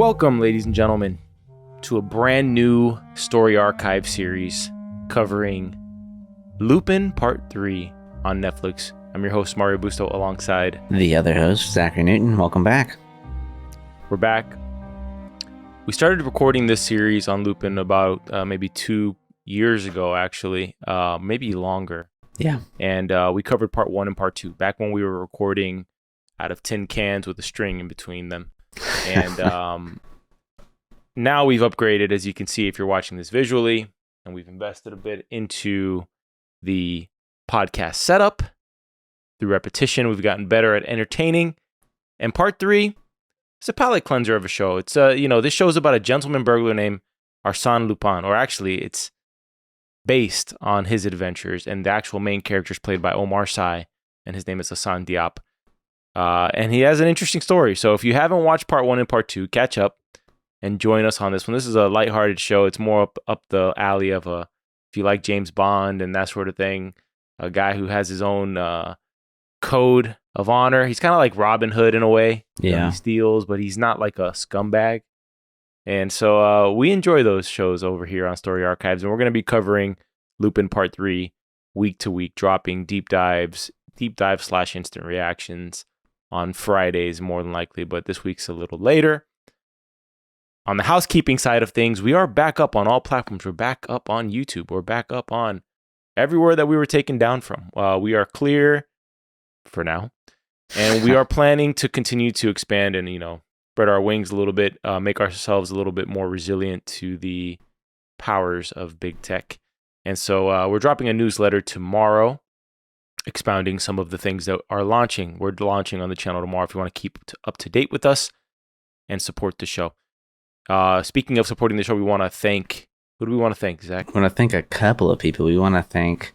Welcome, ladies and gentlemen, to a brand new story archive series covering Lupin Part 3 on Netflix. I'm your host, Mario Busto, alongside the other host, Zachary Newton. Welcome back. We're back. We started recording this series on Lupin about maybe 2 years ago, actually, maybe longer. Yeah. And we covered Part 1 and Part 2, back when we were recording out of tin cans with a string in between them. And now we've upgraded, as you can see if you're watching this visually, and we've invested a bit into the podcast setup. Through repetition, we've gotten better at entertaining. And Part 3 is a palate cleanser of a show. It's this show is about a gentleman burglar named Arsene Lupin, or actually it's based on his adventures, and the actual main character is played by Omar Sy, and his name is Assane Diop. And he has an interesting story. So if you haven't watched Part 1 and Part 2, catch up and join us on this one. This is a lighthearted show. It's more up the alley of if you like James Bond and that sort of thing, a guy who has his own code of honor. He's kind of like Robin Hood in a way. Yeah. He steals, but he's not like a scumbag. And so we enjoy those shows over here on Story Archives. And we're going to be covering Lupin Part 3 week to week, dropping deep dive / instant reactions on Fridays, more than likely, but this week's a little later. On the housekeeping side of things, we are back up on all platforms. We're back up on YouTube. We're back up on everywhere that we were taken down from. We are clear for now, and we are planning to continue to expand and, spread our wings a little bit, make ourselves a little bit more resilient to the powers of big tech. And so we're dropping a newsletter tomorrow, expounding some of the things that are launching. We're launching on the channel tomorrow if you want to keep up to date with us and support the show. Speaking of supporting the show, we want to thank, who do we want to thank, Zach? We want to thank a couple of people. We want to thank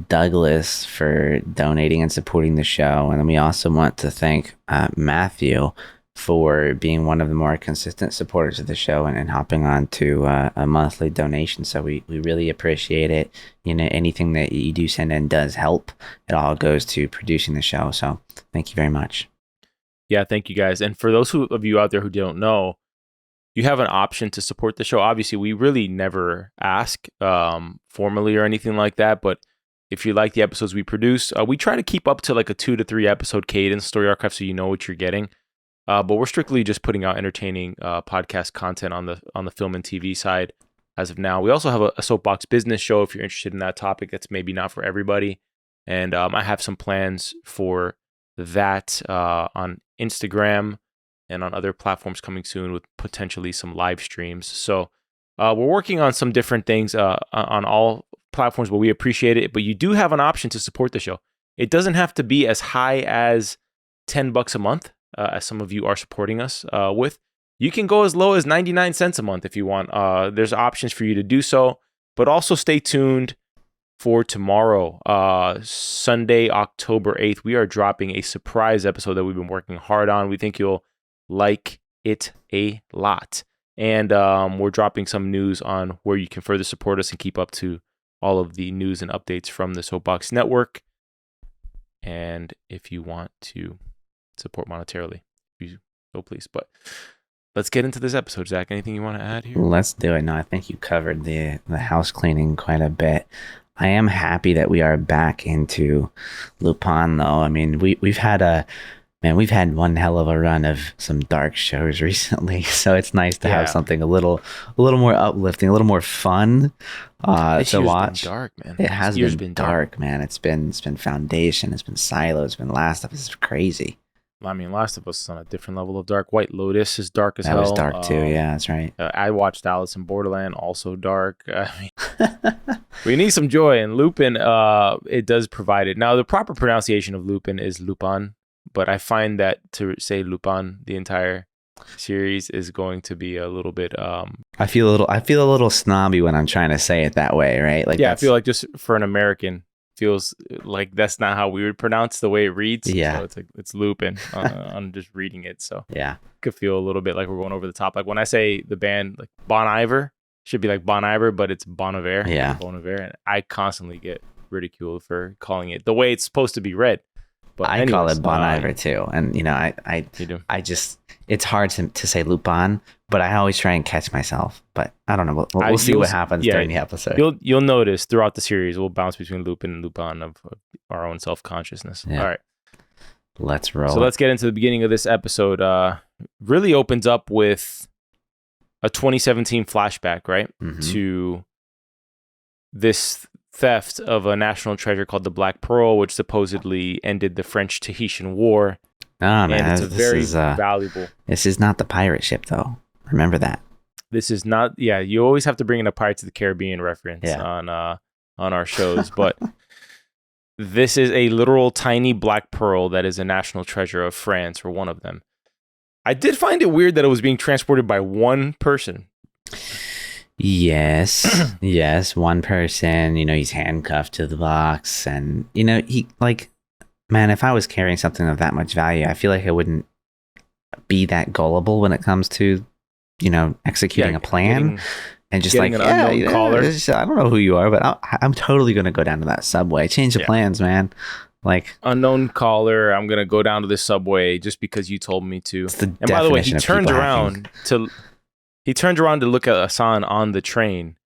Douglas for donating and supporting the show. And then we also want to thank Matthew for being one of the more consistent supporters of the show and hopping on to a monthly donation. So we really appreciate it. Anything that you do send in does help. It all goes to producing the show. So thank you very much. Yeah, thank you guys. And for those of you out there who don't know, you have an option to support the show. Obviously, we really never ask formally or anything like that. But if you like the episodes we produce, we try to keep up to like a 2 to 3 episode cadence Story Archive, so you know what you're getting. But we're strictly just putting out entertaining podcast content on the film and TV side as of now. We also have a Soapbox Business show if you're interested in that topic. That's maybe not for everybody. And I have some plans for that on Instagram and on other platforms coming soon with potentially some live streams. So we're working on some different things on all platforms, but we appreciate it. But you do have an option to support the show. It doesn't have to be as high as $10 a month. As some of you are supporting us with. You can go as low as 99 cents a month if you want. There's options for you to do so, but also stay tuned for tomorrow, Sunday, October 8th. We are dropping a surprise episode that we've been working hard on. We think you'll like it a lot. And we're dropping some news on where you can further support us and keep up to all of the news and updates from the Soapbox Network. And if you want to support monetarily, so please. But let's get into this episode. Zach, anything you want to add here? Let's do it. No, I think you covered the house cleaning quite a bit. I am happy that we are back into Lupin, though. I mean, we've had one hell of a run of some dark shows recently, so it's nice to have something a little more uplifting, a little more fun to watch. Been dark, man. It has been dark, man. It's been Foundation, it's been Silo, it's been Last of Us. It's crazy. I mean, Last of Us is on a different level of dark. White Lotus is dark as hell. That was dark too. Yeah, that's right. I watched Alice in Borderland, also dark. I mean, we need some joy, and Lupin, it does provide it. Now, the proper pronunciation of Lupin is Lupin, but I find that to say Lupin the entire series is going to be a little bit. I feel a little snobby when I'm trying to say it that way, right? Like, yeah, I feel like just for an American. Feels like that's not how we would pronounce the way it reads. Yeah. So it's Lupin on just reading it. So yeah, it could feel a little bit like we're going over the top. Like when I say the band, like Bon Iver, should be like Bon Iver, but it's Bon Iver. Yeah. Bon Iver. And I constantly get ridiculed for calling it the way it's supposed to be read. But I call it Bon Iver too. And I just it's hard to say Lupin, but I always try and catch myself. But I don't know. We'll see what happens during the episode. You'll notice throughout the series we'll bounce between Lupin and Lupin of our own self-consciousness. Yeah. All right. Let's roll. So let's get into the beginning of this episode. Really opens up with a 2017 flashback, right? Mm-hmm. To this theft of a national treasure called the Black Pearl, which supposedly ended the French-Tahitian War. Oh, man. And it's very valuable. This is not the pirate ship, though. Remember that. This is not, you always have to bring in a Pirates of the Caribbean reference on our shows, but this is a literal tiny black pearl that is a national treasure of France, or one of them. I did find it weird that it was being transported by one person. Yes, yes, one person, he's handcuffed to the box, and, man, if I was carrying something of that much value, I feel like I wouldn't be that gullible when it comes to, executing a plan. And just like, caller. I don't know who you are, but I'm totally going to go down to that subway. Change the plans, man. Like, unknown caller, I'm going to go down to this subway just because you told me to. And by the way, he turns around to look at Assane on the train.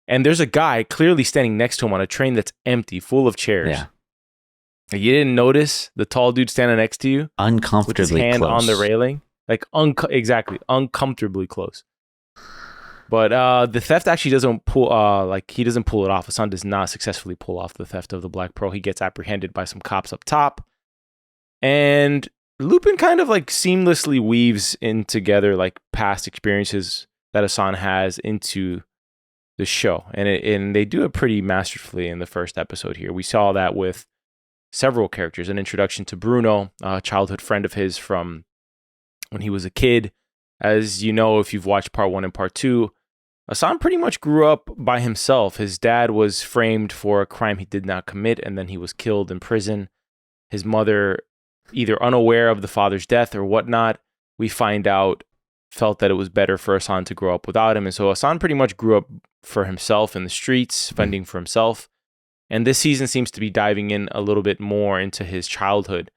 And there's a guy clearly standing next to him on a train that's empty, full of chairs. Yeah. You didn't notice the tall dude standing next to you? Uncomfortably with his hand close. on the railing? Like, uncomfortably close. But the theft actually doesn't pull, he doesn't pull it off. Assane does not successfully pull off the theft of the Black Pearl. He gets apprehended by some cops up top. And Lupin kind of seamlessly weaves in together past experiences that Assane has into the show. And they do it pretty masterfully in the first episode here. We saw that with several characters. An introduction to Bruno, a childhood friend of his from when he was a kid. As you know, if you've watched part 1 and part 2, Assane pretty much grew up by himself. His dad was framed for a crime he did not commit, and then he was killed in prison. His mother, either unaware of the father's death or whatnot, we find out, felt that it was better for Assane to grow up without him. And so Assane pretty much grew up for himself in the streets, fending for himself. And this season seems to be diving in a little bit more into his childhood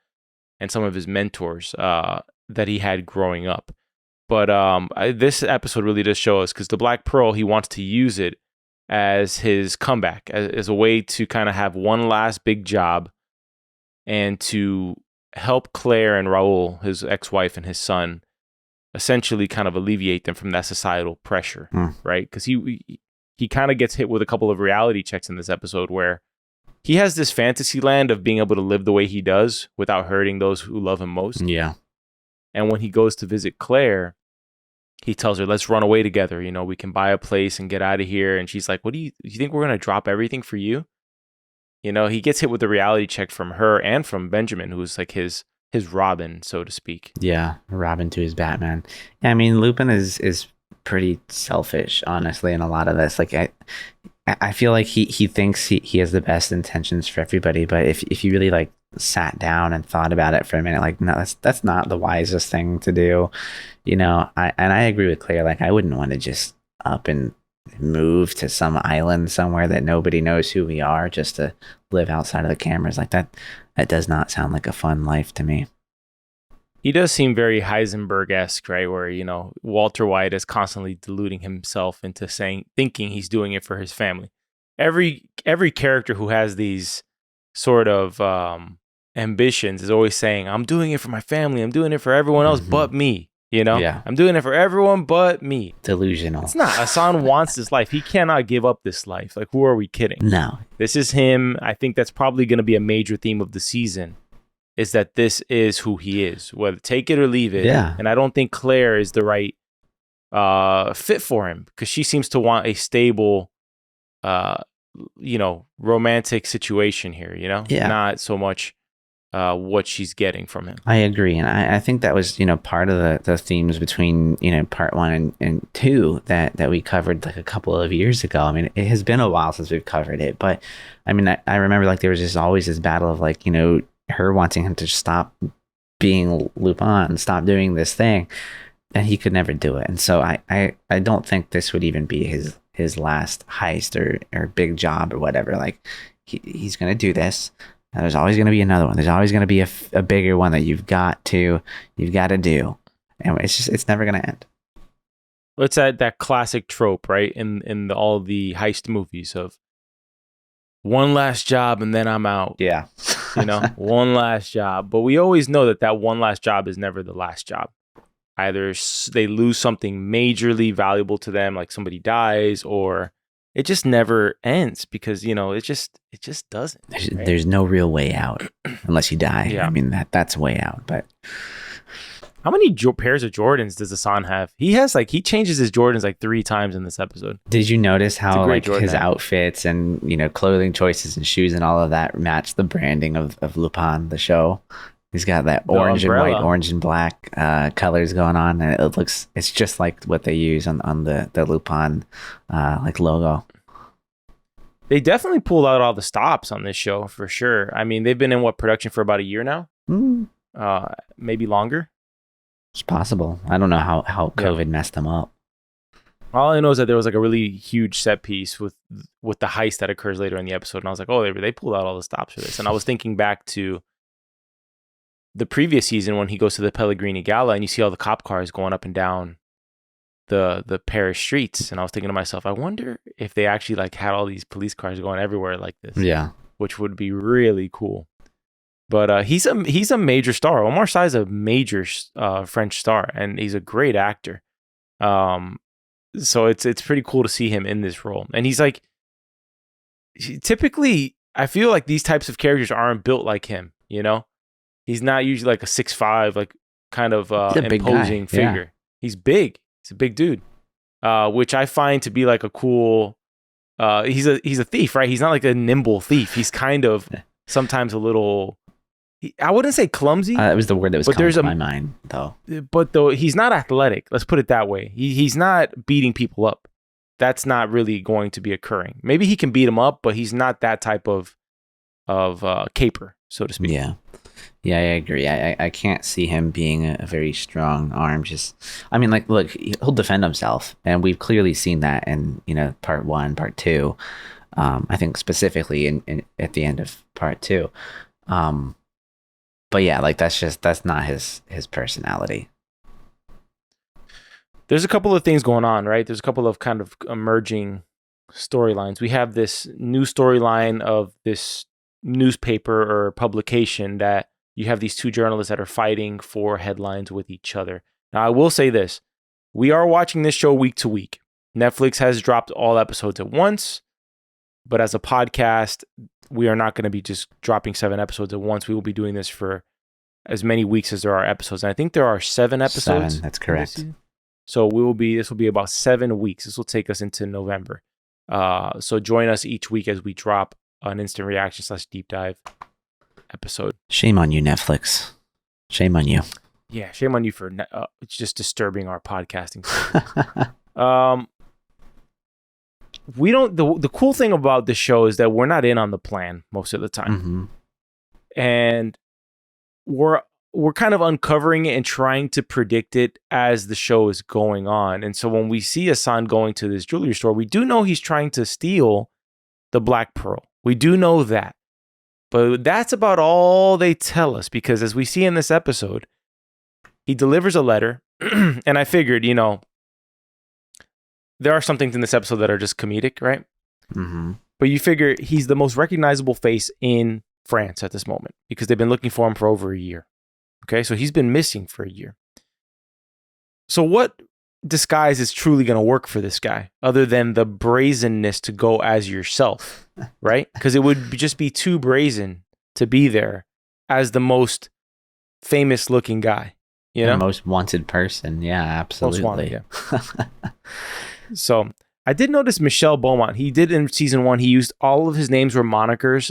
and some of his mentors that he had growing up. But this episode really does show us, because the Black Pearl, he wants to use it as his comeback, as a way to kind of have one last big job and to help Claire and Raoul, his ex-wife, and his son, essentially kind of alleviate them from that societal pressure, right? Because he kind of gets hit with a couple of reality checks in this episode where he has this fantasy land of being able to live the way he does without hurting those who love him most. Yeah. And when he goes to visit Claire, he tells her, let's run away together. We can buy a place and get out of here. And she's like, what do you think we're going to drop everything for you? He gets hit with a reality check from her and from Benjamin, who's like his Robin, so to speak. Yeah, Robin to his Batman. I mean, Lupin is pretty selfish, honestly, in a lot of this. Like, I feel like he thinks he has the best intentions for everybody, but if you really sat down and thought about it for a minute, no, that's not the wisest thing to do. I agree with Claire. I wouldn't want to just up and move to some island somewhere that nobody knows who we are just to live outside of the cameras. That does not sound like a fun life to me. He does seem very Heisenberg-esque, right? Where, Walter White is constantly deluding himself into thinking he's doing it for his family. Every character who has these sort of ambitions is always saying, I'm doing it for my family. I'm doing it for everyone else but me. Yeah. I'm doing it for everyone but me. Delusional. It's not. Assane wants this life. He cannot give up this life. Who are we kidding? No. This is him. I think that's probably going to be a major theme of the season, is that this is who he is. Whether take it or leave it. Yeah. And I don't think Claire is the right fit for him, because she seems to want a stable, romantic situation here, Yeah. Not so much what she's getting from him. I agree. And I think that was, part of the themes between, part 1 and 2 that we covered a couple of years ago. I mean, it has been a while since we've covered it, but I mean, I remember there was just always this battle of her wanting him to stop being Lupin, stop doing this thing, and he could never do it. And so I don't think this would even be his last heist or big job or whatever. He's going to do this. There's always going to be another one. There's always going to be a bigger one that you've got to do. and it's never gonna end. It's that classic trope, right? In all the heist movies of one last job and then I'm out. Yeah. One last job. But we always know that one last job is never the last job. Either they lose something majorly valuable to them, like somebody dies, or it just never ends because, it just doesn't. There's no real way out unless you die. Yeah. I mean, that's way out, but... How many pairs of Jordans does Assane have? He has he changes his Jordans 3 times in this episode. Did you notice how his hat. outfits and clothing choices and shoes and all of that match the branding of Lupin, the show? He's got that orange and white, orange and black colors going on, and it's just like what they use on the Lupin logo. They definitely pulled out all the stops on this show for sure. I mean, they've been in production for about a year now, maybe longer. It's possible. I don't know how COVID messed them up. All I know is that there was a really huge set piece with the heist that occurs later in the episode, and I was like, oh, they pulled out all the stops for this. And I was thinking back to the previous season when he goes to the Pelligrini Gala, and you see all the cop cars going up and down the Paris streets, and I was thinking to myself, I wonder if they actually had all these police cars going everywhere like this. Yeah, which would be really cool. But he's a major star. Omar Sy is a major French star, and he's a great actor. So it's pretty cool to see him in this role. And he's typically, I feel like these types of characters aren't built like him. He's not usually a 6'5", kind of imposing figure. Yeah. He's big. He's a big dude, which I find to be a cool. He's a thief, right? He's not a nimble thief. He's kind of sometimes a little. I wouldn't say clumsy. That was the word that was coming to my mind, though. But he's not athletic. Let's put it that way. He's not beating people up. That's not really going to be occurring. Maybe he can beat them up, but he's not that type of caper, so to speak. Yeah, I agree. I can't see him being a very strong arm. Look, he'll defend himself, and we've clearly seen that in part 1, part 2. I think specifically in at the end of part 2. But yeah, that's not his personality. There's a couple of things going on, right? There's a couple of kind of emerging storylines. We have this new storyline of this newspaper or publication that you have these two journalists that are fighting for headlines with each other. Now, I will say this. We are watching this show week to week. Netflix has dropped all episodes at once, but as a podcast, we are not going to be just dropping 7 episodes at once. We will be doing this for as many weeks as there are episodes. And I think there are 7 episodes. 7, that's correct. So this will be about 7 weeks. This will take us into November. So join us each week as we drop an instant reaction / deep dive episode. Shame on you, Netflix. Shame on you. Yeah, shame on you for it's just disturbing our podcasting. We don't. The cool thing about the show is that we're not in on the plan most of the time, and we're kind of uncovering it and trying to predict it as the show is going on. And so when we see Assane going to this jewelry store, we do know he's trying to steal the Black Pearl. We do know that, but that's about all they tell us, because as we see in this episode, he delivers a letter, and I figured, there are some things in this episode that are just comedic, right? Mm-hmm. But you figure he's the most recognizable face in France at this moment because they've been looking for him for over a year. Okay, so he's been missing for a year. So what disguise is truly going to work for this guy other than the brazenness to go as yourself, right? Because it would just be too brazen to be there as the most famous looking guy, The most wanted person. Yeah, absolutely. Most wanted, yeah. So I did notice Michel Beaumont. He did in season 1. He used all of his names were monikers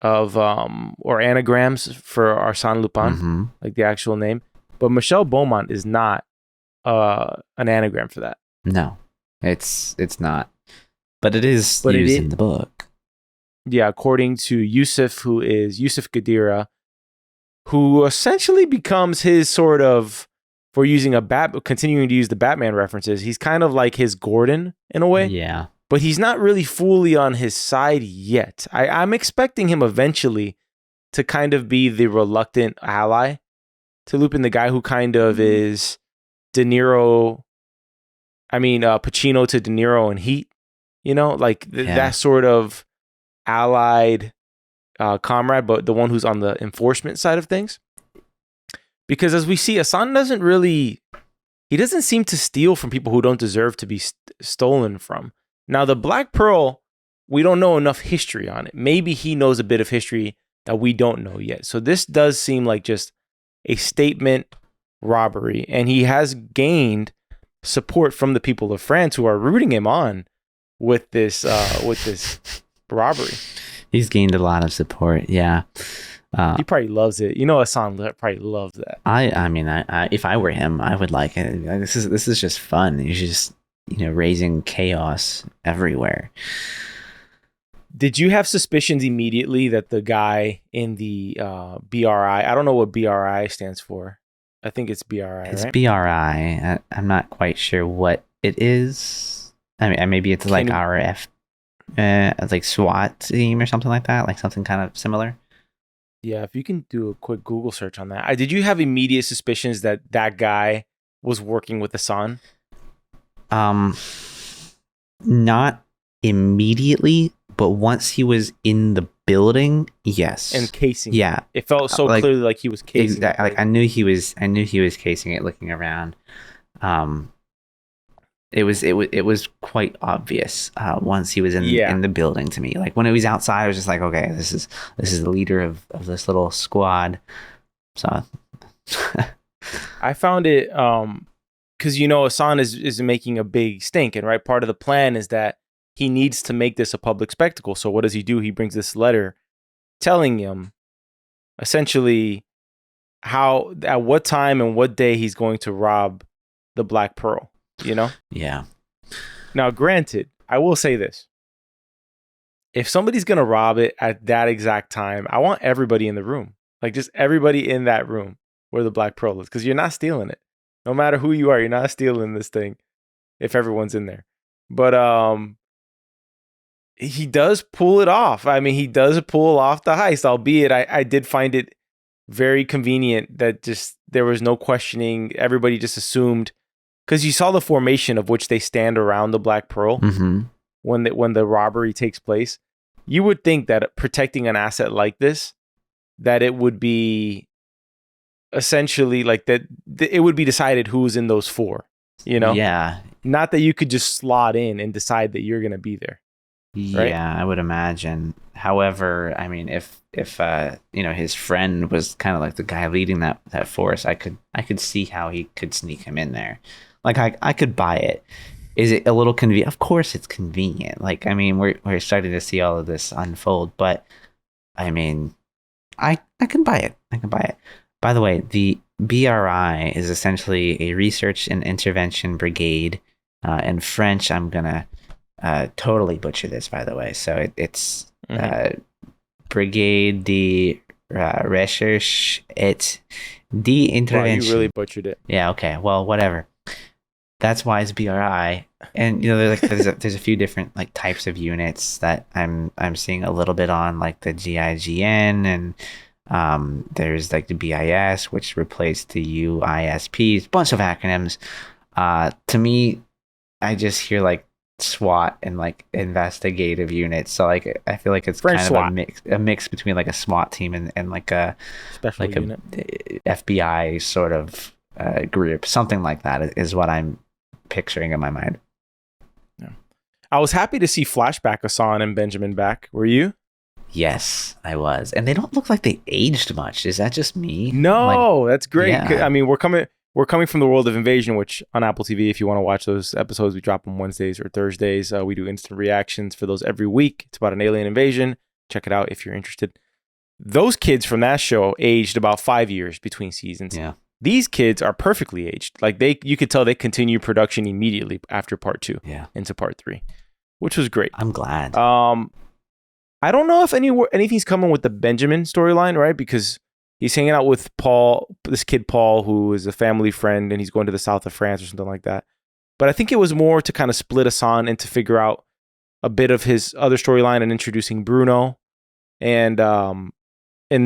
or anagrams for Arsene Lupin, like the actual name. But Michel Beaumont is not an anagram for that. No, it's not. But it is used in the book. Yeah, according to Yusuf, who is Yusuf Gadira, who essentially becomes his sort of. For continuing to use the Batman references, he's kind of like his Gordon in a way. Yeah. But he's not really fully on his side yet. I'm expecting him eventually to kind of be the reluctant ally to Lupin, the guy who kind of is Pacino to De Niro in Heat, like that sort of allied comrade, but the one who's on the enforcement side of things. Because as we see, Assane doesn't seem to steal from people who don't deserve to be stolen from. Now, the Black Pearl, we don't know enough history on it. Maybe he knows a bit of history that we don't know yet. So this does seem like just a statement robbery, and he has gained support from the people of France who are rooting him on with this robbery. He's gained a lot of support. Yeah. He probably loves it. Assane probably loves that. I mean, if I were him, I would like it. This is just fun. He's just raising chaos everywhere. Did you have suspicions immediately that the guy in the BRI? I don't know what BRI stands for. I think it's BRI. It's right? BRI. I'm not quite sure what it is. I mean, maybe it's like our like SWAT team or something like that, like something kind of similar. Yeah, if you can do a quick Google search on that. Did you have immediate suspicions that guy was working with Assane? Not immediately, but once he was in the building, yes. And casing. Yeah. It felt so clearly like he was casing. Exactly. Like I knew he was casing it, looking around. It was quite obvious once he was in the building to me. Like when it was outside, I was just like, okay, this is the leader of this little squad. So I found it because Assane is making a big stink, and right, part of the plan is that he needs to make this a public spectacle. So what does he do? He brings this letter telling him essentially at what time and what day he's going to rob the Black Pearl. Yeah. Now, granted, I will say this. If somebody's going to rob it at that exact time, I want everybody in the room. Like just everybody in that room where the Black Pearl is. Because you're not stealing it. No matter who you are, you're not stealing this thing if everyone's in there. But he does pull it off. I mean, he does pull off the heist, albeit I did find it very convenient that just there was no questioning. Everybody just assumed. Because you saw the formation of which they stand around the Black Pearl when the robbery takes place. You would think that protecting an asset like this, that it would be essentially like that. It would be decided who's in those four. Yeah. Not that you could just slot in and decide that you're going to be there. Right? Yeah, I would imagine. However, I mean, if his friend was kind of like the guy leading that force, I could see how he could sneak him in there. Like I could buy it. Is it a little convenient? Of course it's convenient. Like, I mean, we're starting to see all of this unfold, but I mean, I can buy it. I can buy it. By the way, the BRI is essentially a research and intervention brigade. In French, I'm gonna totally butcher this, by the way. So it's Brigade de Recherche et d'Intervention. Wow, you really butchered it. Yeah. Okay. Well, whatever. That's why it's BRI, and there's a few different like types of units that I'm seeing a little bit on, like the GIGN, and there's like the BIS, which replaced the UISPs, bunch of acronyms. To me, I just hear like SWAT and like investigative units, so like I feel like it's French kind SWAT. of a mix between like a SWAT team and like a Special unit. a FBI sort of group, something like that is what I'm picturing in my mind. Yeah. I was happy to see flashback Assane and Benjamin back. Were you? Yes, I was. And they don't look like they aged much. Is that just me? No, that's great. Yeah. I mean, we're coming from the world of Invasion, which on Apple TV, if you want to watch those episodes, we drop on Wednesdays or Thursdays. We do instant reactions for those every week. It's about an alien invasion. Check it out if you're interested. Those kids from that show aged about 5 years between seasons. Yeah. These kids are perfectly aged. Like you could tell they continue production immediately after part 2 into part 3, which was great. I'm glad. I don't know if anything's coming with the Benjamin storyline, right? Because he's hanging out with this kid Paul, who is a family friend, and he's going to the south of France or something like that. But I think it was more to kind of split Assane and to figure out a bit of his other storyline and introducing Bruno, and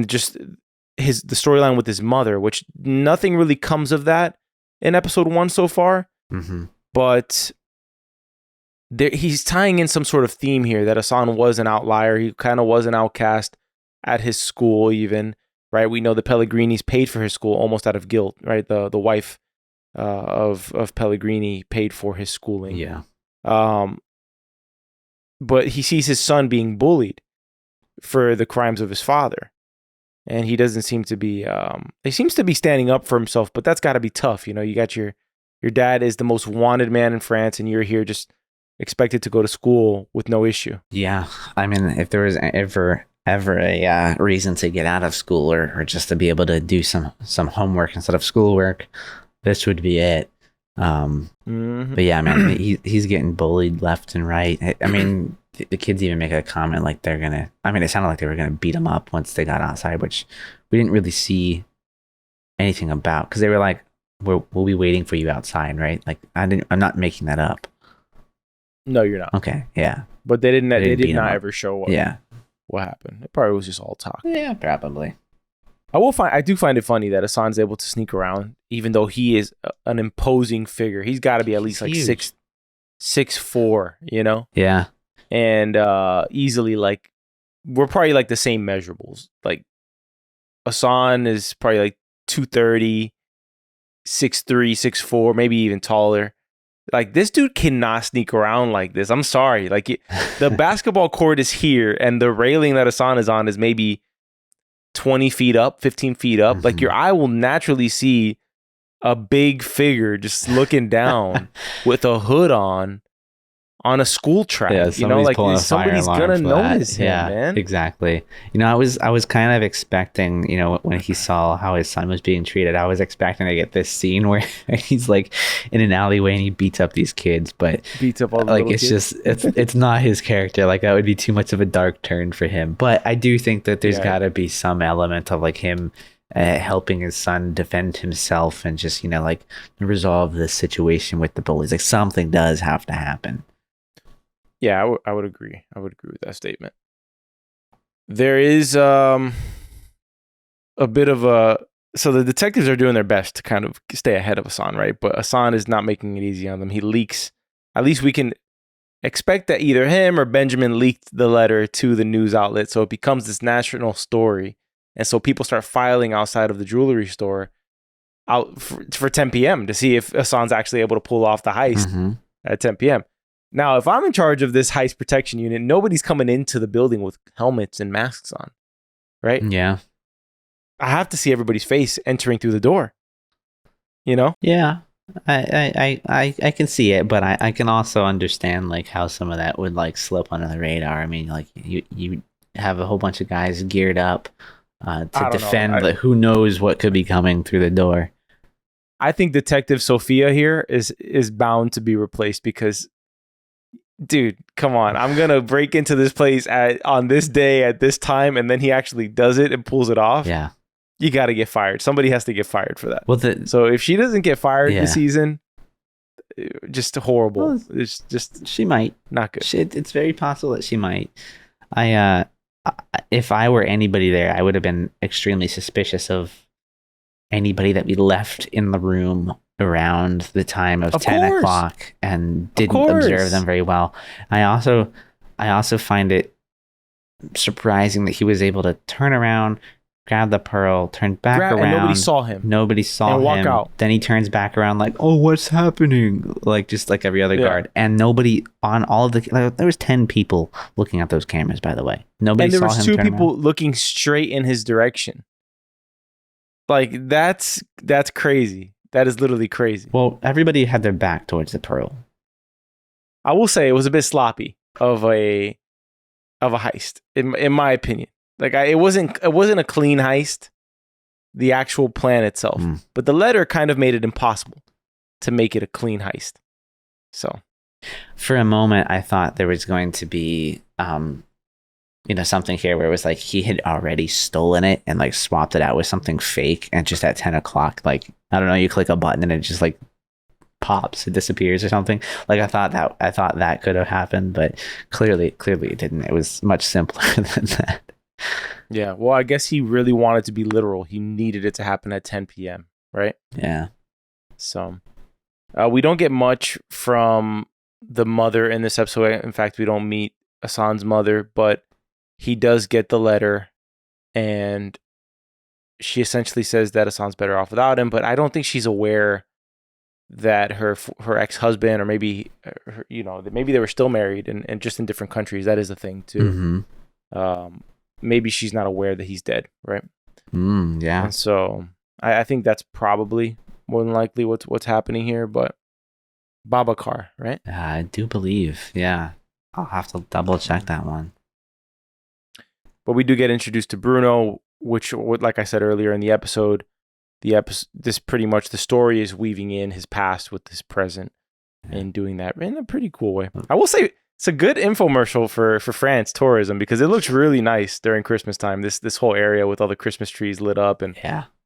just the storyline with his mother, which nothing really comes of that in episode 1 so far. Mm-hmm. But he's tying in some sort of theme here that Assane was an outlier. He kind of was an outcast at his school, even, right? We know the Pellegrinis paid for his school almost out of guilt, right? The wife of Pellegrini paid for his schooling. Yeah. But he sees his son being bullied for the crimes of his father. And he doesn't seem to be, he seems to be standing up for himself, but that's got to be tough. You know, you got your dad is the most wanted man in France, and you're here just expected to go to school with no issue. Yeah. I mean, if there was ever a reason to get out of school or just to be able to do some homework instead of schoolwork, this would be it. But yeah, man, he's getting bullied left and right. I mean, the kids even make a comment like it sounded like they were gonna beat him up once they got outside, which we didn't really see anything about, because they were like, we'll be waiting for you outside, right? Like, I'm not making that up. No, you're not. Okay, yeah. But they did not ever show what happened. It probably was just all talk. Yeah, probably. I do find it funny that Assane's able to sneak around, even though he is an imposing figure. He's got to be at least like 6'4", you know? Yeah. And easily, like, we're probably like the same measurables. Like, Assane is probably like 230, 6'3", 6'4", maybe even taller. Like, this dude cannot sneak around like this. I'm sorry. Like, the basketball court is here, and the railing that Assane is on is maybe 20 feet up, 15 feet up. Mm-hmm. Like, your eye will naturally see a big figure just looking down with a hood on a school track. Yeah, you know, like, somebody's gonna notice him, yeah, man. Exactly. You know, I was kind of expecting, you know, when he saw how his son was being treated, I was expecting to get this scene where he's like in an alleyway and he beats up these kids, but beats up all the like, it's kids. It's not his character. Like, that would be too much of a dark turn for him. But I do think that there's got to be some element of like him helping his son defend himself and just, you know, like, resolve this situation with the bullies. Like, something does have to happen. Yeah, I would agree. I would agree with that statement. There is a bit of so the detectives are doing their best to kind of stay ahead of Assane, right? But Assane is not making it easy on them. He leaks. At least we can expect that either him or Benjamin leaked the letter to the news outlet, so it becomes this national story. And so people start filing outside of the jewelry store out for 10 p.m. to see if Assane's actually able to pull off the heist at 10 p.m. Now, if I'm in charge of this heist protection unit, nobody's coming into the building with helmets and masks on, right? Yeah. I have to see everybody's face entering through the door, you know? Yeah, I can see it, but I can also understand like how some of that would like slip under the radar. I mean, like, you have a whole bunch of guys geared up to defend, but who knows what could be coming through the door. I think Detective Sophia here is bound to be replaced because, dude, come on. I'm going to break into this place on this day at this time, and then he actually does it and pulls it off. Yeah. You got to get fired. Somebody has to get fired for that. Well, so if she doesn't get fired this season, just horrible. Well, it's just she might. Not good. It's very possible that she might. If I were anybody there, I would have been extremely suspicious of anybody that we left in the room around the time of 10 o'clock and didn't observe them very well. I also find it surprising that he was able to turn around, grab the pearl, turn back around. And nobody saw him. Walk out. Then he turns back around like, oh, what's happening? Like, just like every other guard. And nobody on all of there was 10 people looking at those cameras, by the way. Nobody saw him. And there was 2 people looking straight in his direction. Like, that's crazy. That is literally crazy. Well, everybody had their back towards the pearl. I will say it was a bit sloppy of a heist, in my opinion. Like, it wasn't a clean heist, the actual plan itself. But the letter kind of made it impossible to make it a clean heist. So, for a moment, I thought there was going to be something here where it was like he had already stolen it and like swapped it out with something fake, and just at 10 o'clock, like, I don't know, you click a button and it just like pops, it disappears or something. Like, I thought that could have happened, but clearly it didn't. It was much simpler than that. Yeah. Well, I guess he really wanted to be literal. He needed it to happen at 10 p.m., right? Yeah. So we don't get much from the mother in this episode. In fact, we don't meet Assane's mother, but he does get the letter, and she essentially says that Assane's better off without him, but I don't think she's aware that her ex-husband, or maybe maybe they were still married and just in different countries. That is a thing too. Maybe she's not aware that he's dead, right? Yeah. And so I think that's probably more than likely what's happening here. But Babacar, right? I do believe. Yeah, I'll have to double check that one. But we do get introduced to Bruno, which, like I said earlier in the episode, this pretty much the story is weaving in his past with his present and doing that in a pretty cool way. I will say it's a good infomercial for France tourism, because it looks really nice during Christmas time. This whole area with all the Christmas trees lit up, and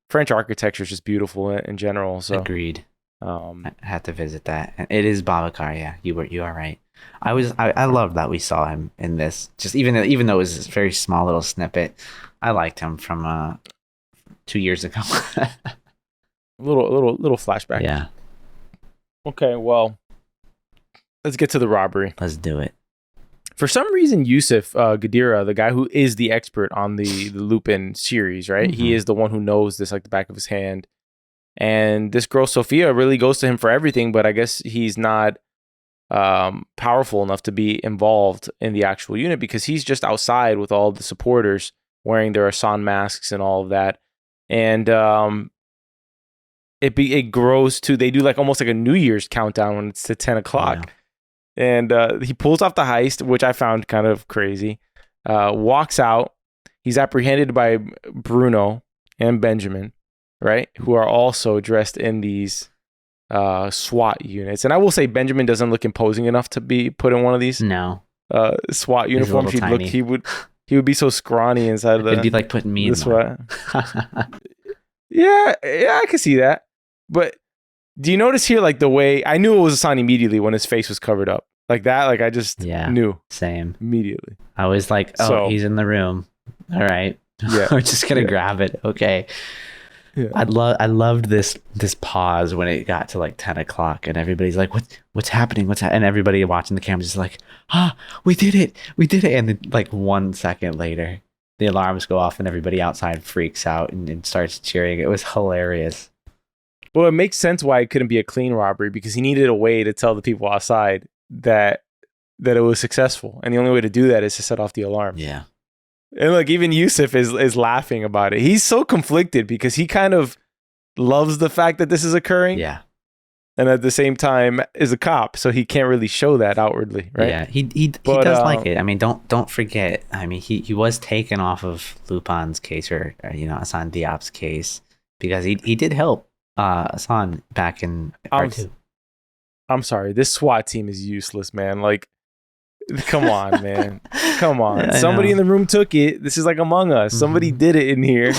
French architecture is just beautiful in general. So agreed. I had to visit that. It is Babacar. Yeah, you are right. I love that we saw him in this. Just even though it was a very small little snippet, I liked him from 2 years ago. little flashback. Yeah. Okay, well, let's get to the robbery. Let's do it. For some reason, Yusuf Gadira, the guy who is the expert on the Lupin series, right? He is the one who knows this like the back of his hand. And this girl, Sophia, really goes to him for everything, but I guess he's not powerful enough to be involved in the actual unit, because he's just outside with all the supporters wearing their Assane masks and all of that. And it grows to, they do like almost like a New Year's countdown when it's to 10 o'clock. Yeah. And he pulls off the heist, which I found kind of crazy. Walks out. He's apprehended by Bruno and Benjamin, right? Who are also dressed in these SWAT units. And I will say Benjamin doesn't look imposing enough to be put in one of these SWAT uniforms. He would be so scrawny inside of the... It'd be like putting me in SWAT. Yeah, I can see that. But do you notice here, like the way... I knew it was Assane immediately when his face was covered up. Like that, like I just knew. Same. Immediately. I was like, he's in the room. All right. Yeah. We're just going to grab it. Okay. Yeah. I loved this pause when it got to like 10 o'clock and everybody's like, what's happening? And everybody watching the cameras is like, we did it. And then like 1 second later, the alarms go off and everybody outside freaks out and starts cheering. It was hilarious. Well, it makes sense why it couldn't be a clean robbery, because he needed a way to tell the people outside that it was successful. And the only way to do that is to set off the alarm. Yeah. And like even Yusuf is laughing about it. He's so conflicted because he kind of loves the fact that this is occurring. Yeah. And at the same time is a cop, so he can't really show that outwardly, right? Yeah, he does like it. I mean, don't forget. I mean, he was taken off of Lupin's case, or Assane Diop's case, because he did help Assane back in part 2. I'm sorry, this SWAT team is useless, man. Like, come on, man. Come on. Somebody in the room took it. This is like Among Us. Somebody did it in here.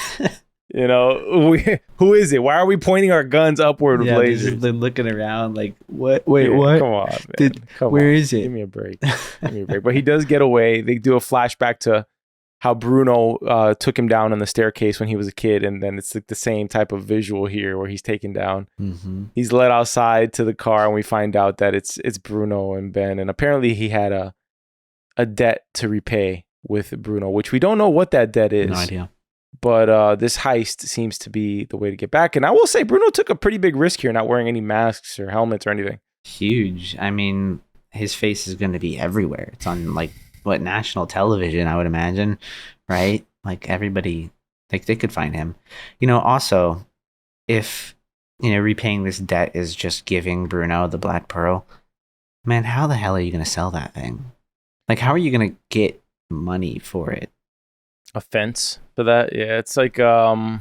Who is it? Why are we pointing our guns upward with lasers? They're looking around like, what? Wait, what? Come on, man. Where is it? Give me a break. But he does get away. They do a flashback to how Bruno took him down on the staircase when he was a kid, and then it's like the same type of visual here where he's taken down. He's led outside to the car, and we find out that it's Bruno and Ben, and apparently he had a debt to repay with Bruno, which we don't know what that debt is. No idea. But this heist seems to be the way to get back. And I will say Bruno took a pretty big risk here, not wearing any masks or helmets or anything. Huge. I mean, his face is going to be everywhere. It's on like national television, I would imagine, right? Like everybody, like they could find him. Also, if repaying this debt is just giving Bruno the Black Pearl, man, how the hell are you going to sell that thing? Like, how are you going to get money for it? A fence for that? Yeah, it's like they're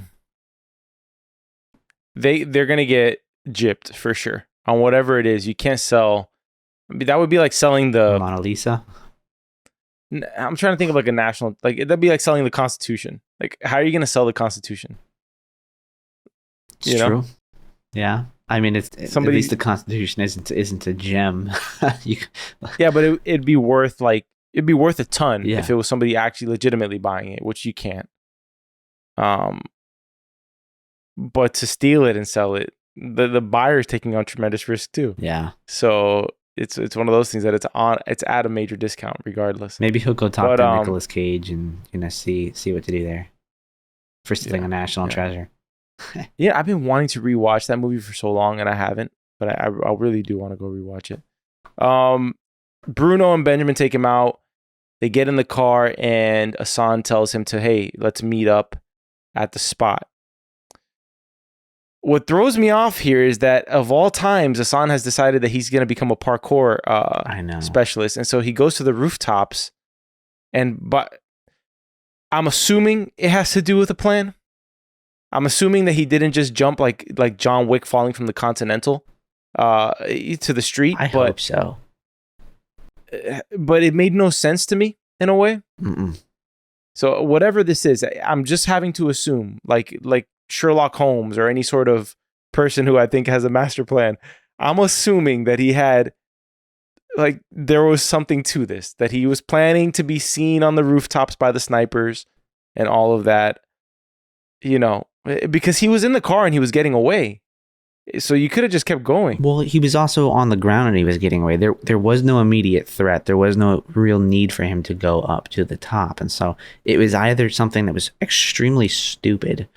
gonna get gypped for sure on whatever it is. You can't sell. I mean, that would be like selling the Mona Lisa. I'm trying to think of like a national, like that'd be like selling the Constitution. Like, how are you gonna sell the Constitution? It's true. Yeah, I mean, at least the Constitution isn't a gem. Yeah, but it'd be worth like it'd be worth a ton Yeah. if it was somebody actually legitimately buying it, which you can't. But to steal it and sell it, the buyer is taking on tremendous risk too. Yeah. So it's one of those things that it's at a major discount regardless. Maybe he'll go talk to Nicolas Cage and see what to do there for stealing a national treasure. Yeah, I've been wanting to rewatch that movie for so long and I haven't, but I really do want to go rewatch it. Bruno and Benjamin take him out. They get in the car and Assane tells him to, hey, let's meet up at the spot. What throws me off here is that of all times, Assane has decided that he's going to become a parkour specialist. And so he goes to the rooftops but I'm assuming it has to do with a plan. I'm assuming that he didn't just jump like John Wick falling from the Continental to the street. I hope so. But it made no sense to me in a way. Mm-mm. So whatever this is, I'm just having to assume like Sherlock Holmes or any sort of person who I think has a master plan. I'm assuming that he had there was something to this, that he was planning to be seen on the rooftops by the snipers and all of that, because he was in the car and he was getting away. So you could have just kept going. Well, he was also on the ground and he was getting away. There was no immediate threat. There was no real need for him to go up to the top. And so it was either something that was extremely stupid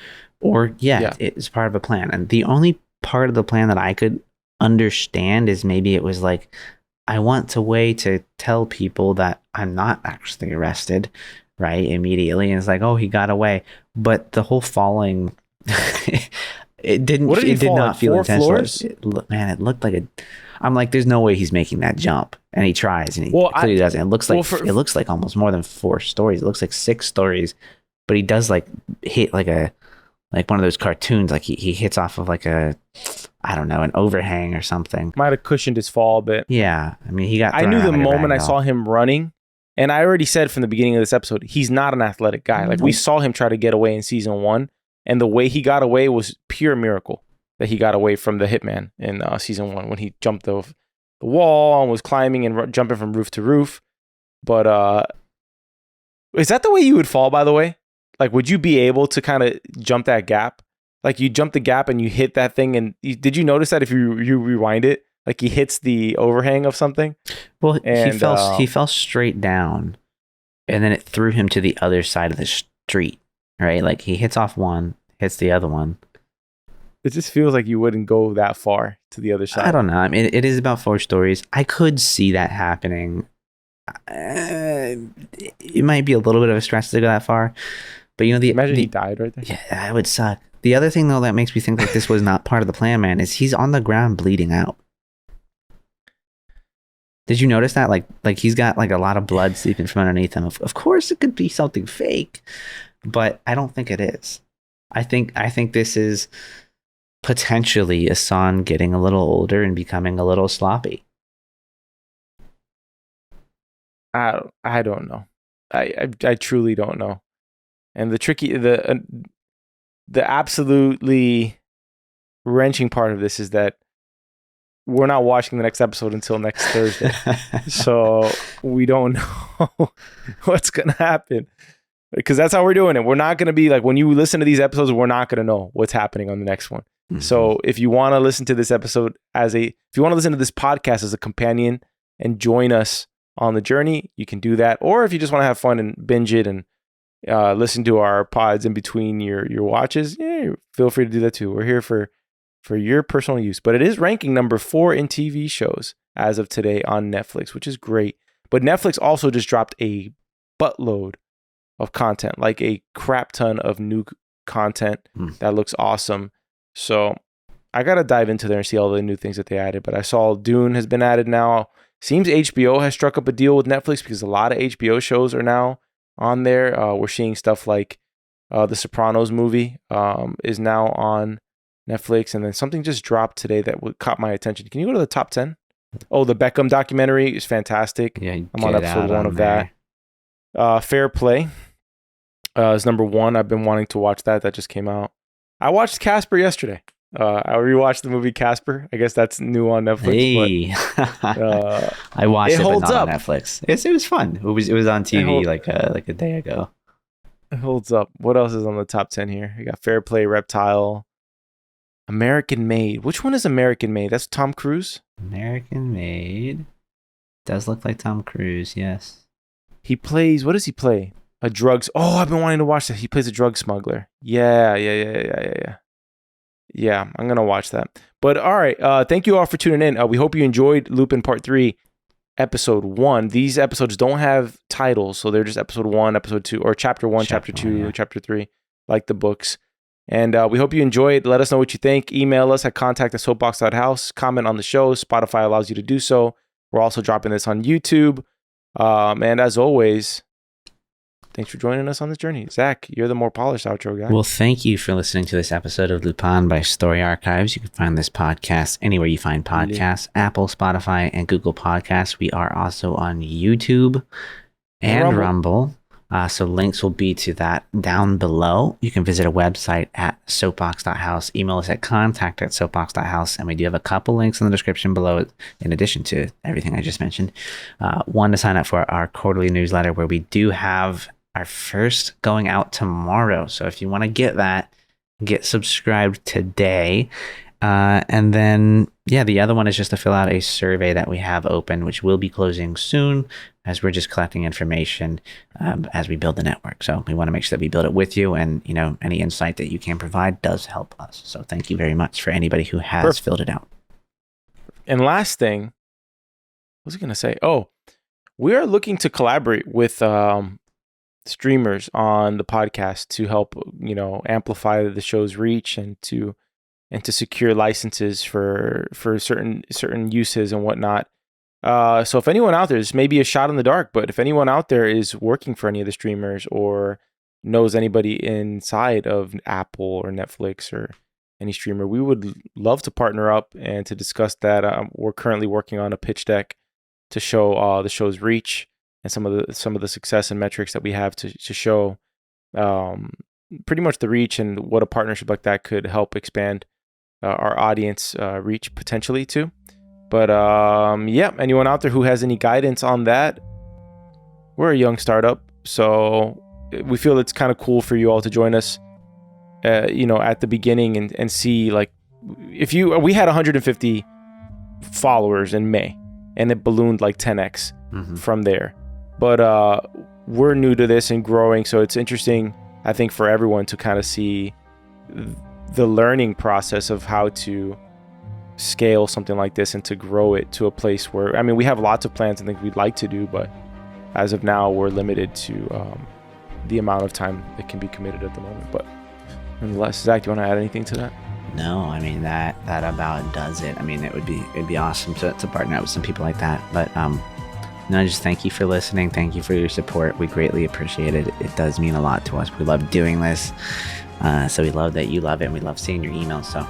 or, it was part of a plan. And the only part of the plan that I could understand is maybe it was like, I want a way to tell people that I'm not actually arrested, right? Immediately. And it's like, oh, he got away. But the whole falling... It did not feel intentional. It looked like I'm like, there's no way he's making that jump, and he tries, and he clearly doesn't. It looks like it looks like almost more than 4 stories. It looks like 6 stories, but he does hit like one of those cartoons. Like he hits off of an overhang or something. Might have cushioned his fall a bit. Yeah, I mean, he got. I knew the moment I saw him running, and I already said from the beginning of this episode, he's not an athletic guy. Like we saw him try to get away in season 1. And the way he got away was pure miracle that he got away from the hitman in season 1 when he jumped the wall and was climbing and jumping from roof to roof. But is that the way you would fall, by the way? Like, would you be able to kind of jump that gap? Like you jump the gap and you hit that thing. And did you notice that if you rewind it, like he hits the overhang of something? Well, he fell straight down and then it threw him to the other side of the street. Right, like he hits off one, hits the other one. It just feels like you wouldn't go that far to the other side. I don't know. I mean, it is about 4 stories. I could see that happening. It might be a little bit of a stretch to go that far, but imagine he died right there. Yeah, that would suck. The other thing though that makes me think that this was not part of the plan, man, is he's on the ground bleeding out. Did you notice that? Like he's got like a lot of blood seeping from underneath him. Of course, it could be something fake. But I don't think it is. I think this is potentially Assane getting a little older and becoming a little sloppy. I don't know. I truly don't know. And the absolutely wrenching part of this is that we're not watching the next episode until next Thursday. So we don't know what's going to happen. Because that's how we're doing it. We're not going to be like, when you listen to these episodes, we're not going to know what's happening on the next one. Mm-hmm. So if you want to listen to this episode if you want to listen to this podcast as a companion and join us on the journey, you can do that. Or if you just want to have fun and binge it and listen to our pods in between your watches, feel free to do that too. We're here for your personal use. But it is ranking number 4 in TV shows as of today on Netflix, which is great. But Netflix also just dropped a buttload of content, like a crap ton of new content that looks awesome. So I gotta dive into there and see all the new things that they added. But I saw Dune has been added now. Seems HBO has struck up a deal with Netflix because a lot of HBO shows are now on there. We're seeing stuff like the Sopranos movie is now on Netflix, and then something just dropped today that caught my attention. Can you go to the top 10? Oh, the Beckham documentary is fantastic. Yeah, I'm on episode 1 of that. Fair Play is number 1. I've been wanting to watch that. That just came out. I watched Casper yesterday. I rewatched the movie Casper. I guess that's new on Netflix. Hey, But, I watched it, but holds not up. on Netflix. It was fun. It was on TV like a day ago. It holds up. What else is on the top 10 here? We got Fair Play, Reptile, American Made. Which one is American Made? That's Tom Cruise? American Made. Does look like Tom Cruise, yes. He plays, what does he play? A drugs. Oh, I've been wanting to watch that. He plays a drug smuggler. Yeah. Yeah, I'm going to watch that. But all right, thank you all for tuning in. We hope you enjoyed Lupin Part 3, Episode 1. These episodes don't have titles, so they're just Episode 1, Episode 2, or Chapter 1, Chapter 2, yeah. Chapter 3, like the books. And we hope you enjoy it. Let us know what you think. Email us at contact@soapbox.house. Comment on the show. Spotify allows you to do so. We're also dropping this on YouTube. And as always, thanks for joining us on this journey. Zach, you're the more polished outro guy. Well, thank you for listening to this episode of Lupin by Story Archives. You can find this podcast anywhere you find podcasts, Apple, Spotify, and Google Podcasts. We are also on YouTube and Rumble. So links will be to that down below. You can visit a website at soapbox.house. Email us at contact@soapbox.house. And we do have a couple links in the description below, in addition to everything I just mentioned. One to sign up for our quarterly newsletter, where we do have our first going out tomorrow. So if you want to get that, get subscribed today. And then, the other one is just to fill out a survey that we have open, which will be closing soon, as we're just collecting information as we build the network. So we want to make sure that we build it with you, and any insight that you can provide does help us. So thank you very much for anybody who has filled it out. And last thing, what was I going to say? Oh, we are looking to collaborate with streamers on the podcast to help, amplify the show's reach and to secure licenses for certain uses and whatnot. So if anyone out there, this may be a shot in the dark, but if anyone out there is working for any of the streamers or knows anybody inside of Apple or Netflix or any streamer, we would love to partner up and to discuss that. We're currently working on a pitch deck to show the show's reach and some of the success and metrics that we have to show pretty much the reach and what a partnership like that could help expand our audience reach potentially too. But anyone out there who has any guidance on that, we're a young startup, so we feel it's kind of cool for you all to join us, at the beginning and see, like, we had 150 followers in May, and it ballooned like 10x from there. But we're new to this and growing, so it's interesting, I think, for everyone to kind of see the learning process of how to scale something like this and to grow it to a place where, we have lots of plans and things we'd like to do, but as of now, we're limited to the amount of time that can be committed at the moment. But nonetheless, Zach, do you want to add anything to that? No, that about does it. It'd be awesome to partner up with some people like that. But just thank you for listening. Thank you for your support. We greatly appreciate it. It does mean a lot to us. We love doing this. So we love that you love it, and we love seeing your emails. So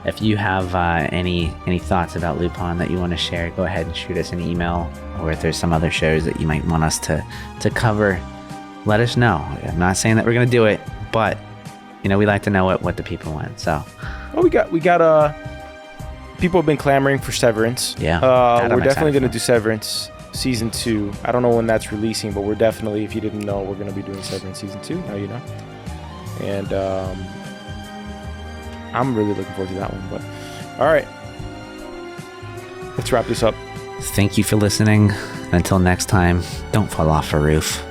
if you have any thoughts about Lupin that you want to share, go ahead and shoot us an email. Or if there's some other shows that you might want us to cover, let us know. I'm not saying that we're going to do it, but we like to know what the people want. So we got people have been clamoring for Severance. Yeah. We're definitely going to do Severance season 2. I don't know when that's releasing, but we're definitely, if you didn't know, we're going to be doing Severance season 2. Now you know. And I'm really looking forward to that one. But all right, let's wrap this up. Thank you for listening. Until next time, don't fall off a roof.